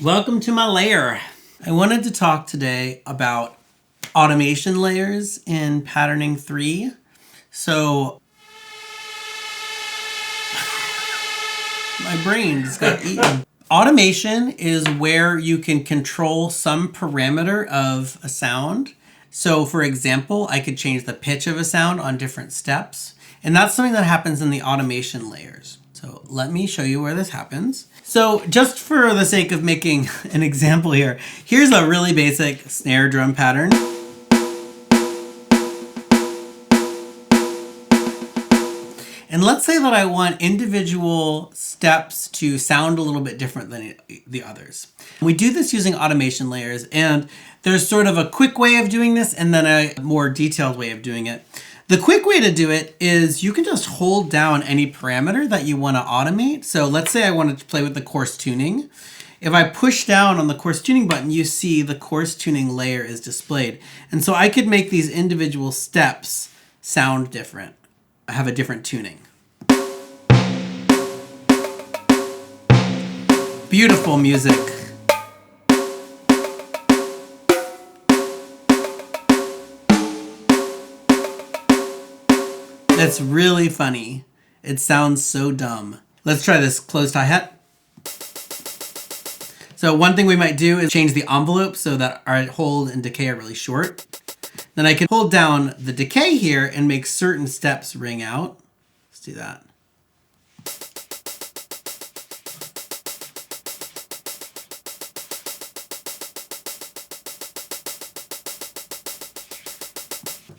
Welcome to my lair. I wanted to talk today about automation layers in patterning 3. So my brain just got eaten. Automation is where you can control some parameter of a sound. So for example, I could change the pitch of a sound on different steps. And that's something that happens in the automation layers. So let me show you where this happens. So just for the sake of making an example here, here's a really basic snare drum pattern. And let's say that I want individual steps to sound a little bit different than the others. We do this using automation layers, and there's sort of a quick way of doing this and then a more detailed way of doing it. The quick way to do it is you can just hold down any parameter that you want to automate. So let's say I wanted to play with the coarse tuning. If I push down on the coarse tuning button, you see the coarse tuning layer is displayed. And so I could make these individual steps sound different, have a different tuning. Beautiful music. It's really funny. It sounds so dumb. Let's try this closed hi-hat. So one thing we might do is change the envelope so that our hold and decay are really short. Then I can hold down the decay here and make certain steps ring out. Let's do that.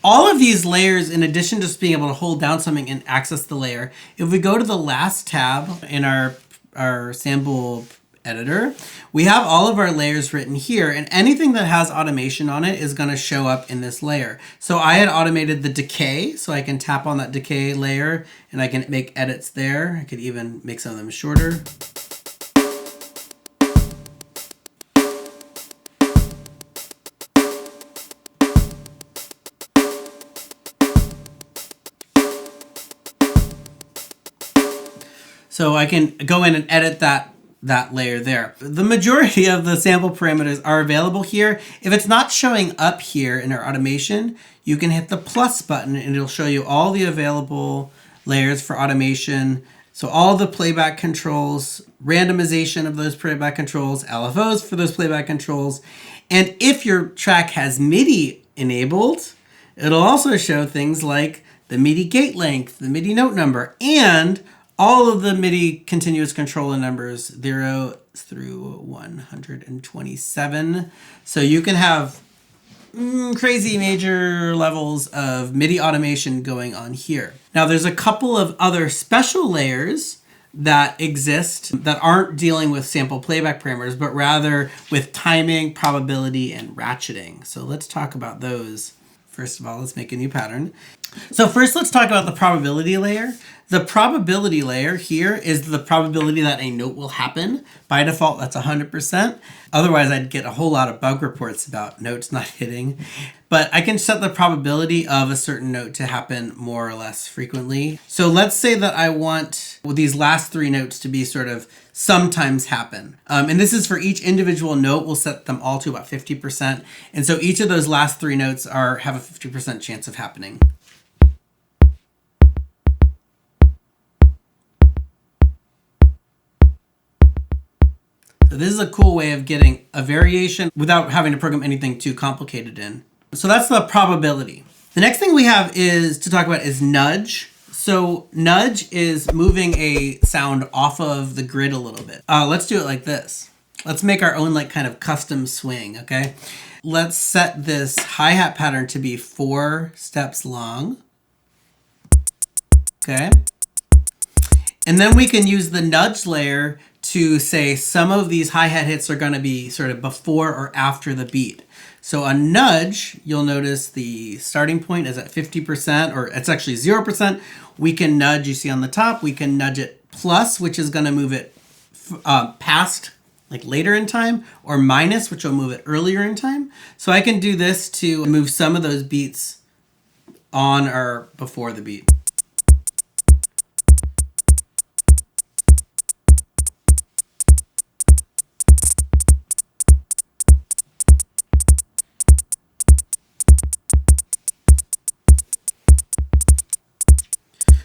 All of these layers, in addition to just being able to hold down something and access the layer, if we go to the last tab in our sample editor, we have all of our layers written here, and anything that has automation on it is going to show up in this layer. So I had automated the decay, so I can tap on that decay layer and I can make edits there. I could even make some of them shorter. So I can go in and edit that layer there. The majority of the sample parameters are available here. If it's not showing up here in our automation, you can hit the plus button and it'll show you all the available layers for automation. So all the playback controls, randomization of those playback controls, LFOs for those playback controls. And if your track has MIDI enabled, it'll also show things like the MIDI gate length, the MIDI note number, and all of the MIDI continuous controller numbers 0 through 127. So you can have crazy major levels of MIDI automation going on here. Now there's a couple of other special layers that exist that aren't dealing with sample playback parameters, but rather with timing, probability, and ratcheting. So let's talk about those. First of all, let's make a new pattern. So first, let's talk about the probability layer. The probability layer here is the probability that a note will happen. By default, that's 100%. Otherwise, I'd get a whole lot of bug reports about notes not hitting. But I can set the probability of a certain note to happen more or less frequently. So let's say that I want these last 3 notes to be sort of sometimes happen. And this is for each individual note. We'll set them all to about 50%. And so each of those last 3 notes have a 50% chance of happening. So this is a cool way of getting a variation without having to program anything too complicated in. So that's the probability. The next thing we have is to talk about is nudge. So nudge is moving a sound off of the grid a little bit. Let's do it like this. Let's make our own like kind of custom swing, okay? Let's set this hi-hat pattern to be 4 steps long. Okay. And then we can use the nudge layer to say some of these hi-hat hits are going to be sort of before or after the beat. So a nudge, you'll notice the starting point is at 50%, or it's actually 0%. We can nudge, you see on the top, we can nudge it plus, which is going to move it past, like later in time, or minus, which will move it earlier in time. So I can do this to move some of those beats on or before the beat.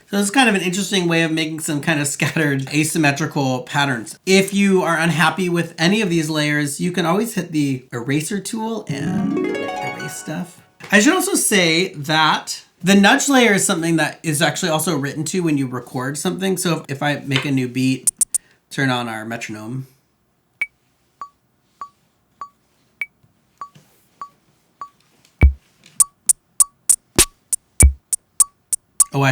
So this is kind of an interesting way of making some kind of scattered asymmetrical patterns. If you are unhappy with any of these layers, you can always hit the eraser tool and erase stuff. I should also say that the nudge layer is something that is actually also written to when you record something. So if I make a new beat, turn on our metronome. Oh,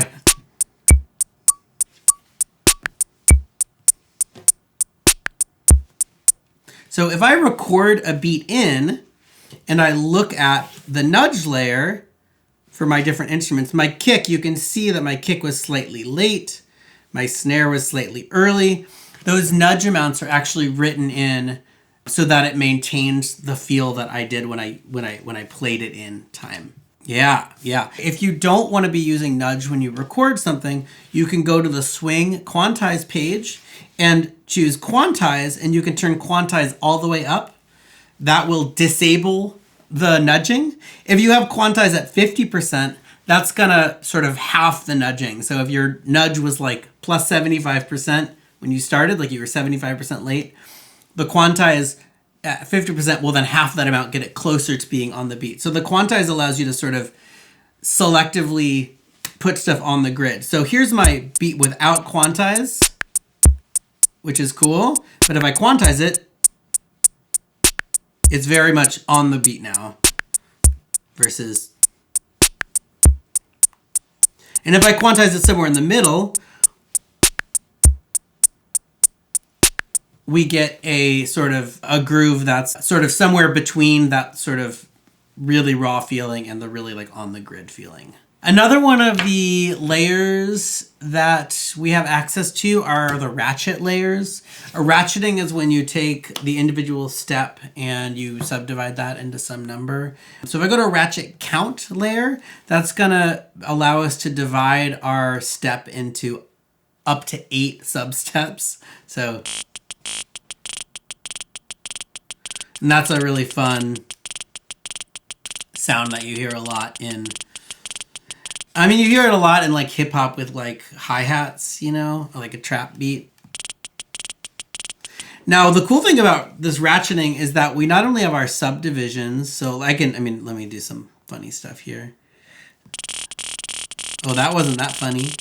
so if I record a beat in and I look at the nudge layer for my different instruments, my kick, you can see that my kick was slightly late. My snare was slightly early. Those nudge amounts are actually written in so that it maintains the feel that I did when I played it in time. Yeah. If you don't want to be using nudge when you record something, you can go to the swing quantise page and choose quantise, and you can turn quantise all the way up. That will disable the nudging. If you have quantise at 50%, that's gonna sort of half the nudging. So if your nudge was like plus 75% when you started, like you were 75% late, the quantise at 50% will then half that amount, get it closer to being on the beat. So the quantise allows you to sort of selectively put stuff on the grid. So here's my beat without quantise, which is cool. But if I quantise it, it's very much on the beat now versus. And if I quantize it somewhere in the middle, we get a sort of a groove that's sort of somewhere between that sort of really raw feeling and the really like on the grid feeling. Another one of the layers that we have access to are the ratchet layers. A ratcheting is when you take the individual step and you subdivide that into some number. So if I go to ratchet count layer, that's gonna allow us to divide our step into up to 8 sub-steps. So, and that's a really fun sound that you hear a lot in, I mean, you hear it a lot in like hip hop with like hi-hats, you know, or like a trap beat. Now, the cool thing about this ratcheting is that we not only have our subdivisions, so let me do some funny stuff here. Oh, that wasn't that funny.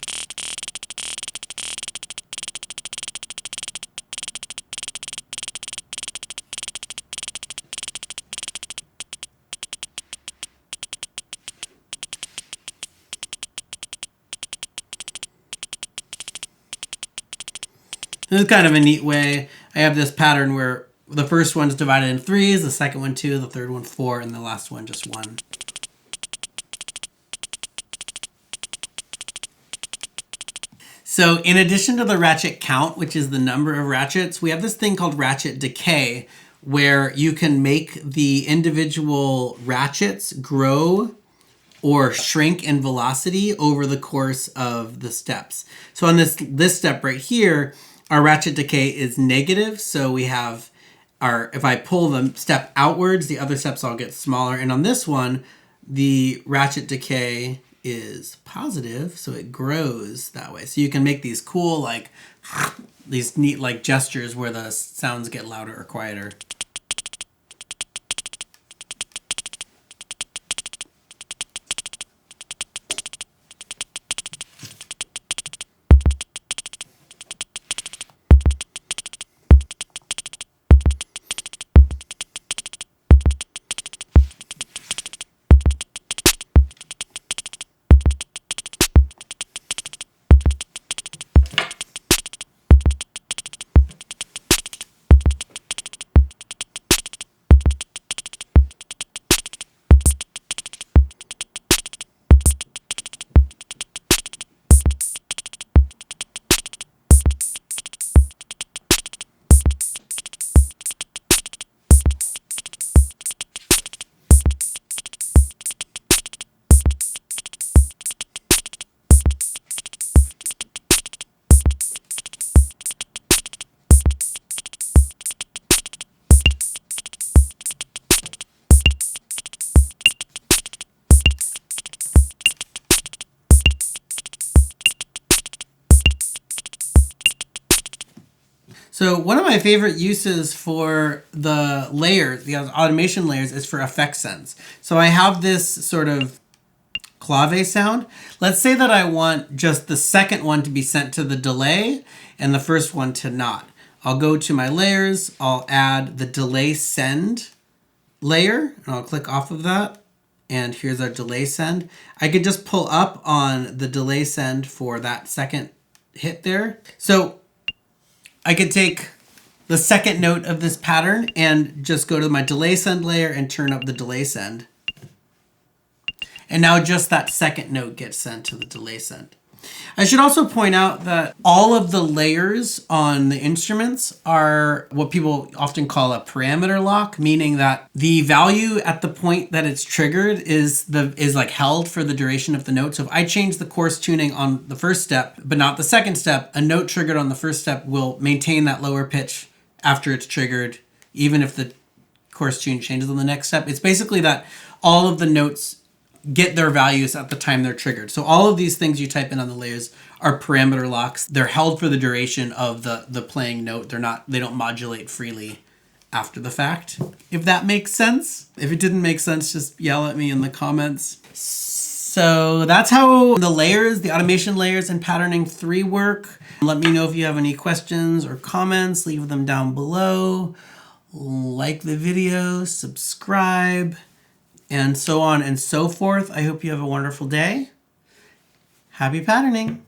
This is kind of a neat way. I have this pattern where the first one's divided in 3s, the second one 2, the third one 4, and the last one just 1. So in addition to the ratchet count, which is the number of ratchets, we have this thing called ratchet decay, where you can make the individual ratchets grow or shrink in velocity over the course of the steps. So on this step right here, our ratchet decay is negative. So we have if I pull the step outwards, the other steps all get smaller. And on this one, the ratchet decay is positive, so it grows that way. So you can make these cool, like, these neat, like, gestures where the sounds get louder or quieter. So one of my favorite uses for the layers, the automation layers, is for effect sends. So I have this sort of clave sound. Let's say that I want just the second one to be sent to the delay and the first one to not. I'll go to my layers, I'll add the delay send layer, and I'll click off of that. And here's our delay send. I could just pull up on the delay send for that second hit there. So I could take the second note of this pattern and just go to my delay send layer and turn up the delay send. And now just that second note gets sent to the delay send. I should also point out that all of the layers on the instruments are what people often call a parameter lock, meaning that the value at the point that it's triggered is like held for the duration of the note. So if I change the coarse tuning on the first step, but not the second step, a note triggered on the first step will maintain that lower pitch after it's triggered, even if the coarse tune changes on the next step. It's basically that all of the notes get their values at the time they're triggered. So all of these things you type in on the layers are parameter locks. They're held for the duration of the playing note. They don't modulate freely after the fact, if that makes sense. If it didn't make sense, just yell at me in the comments. So that's how the layers, the automation layers in Patterning 3 work. Let me know if you have any questions or comments. Leave them down below. Like the video, subscribe, and so on and so forth. I hope you have a wonderful day. Happy patterning.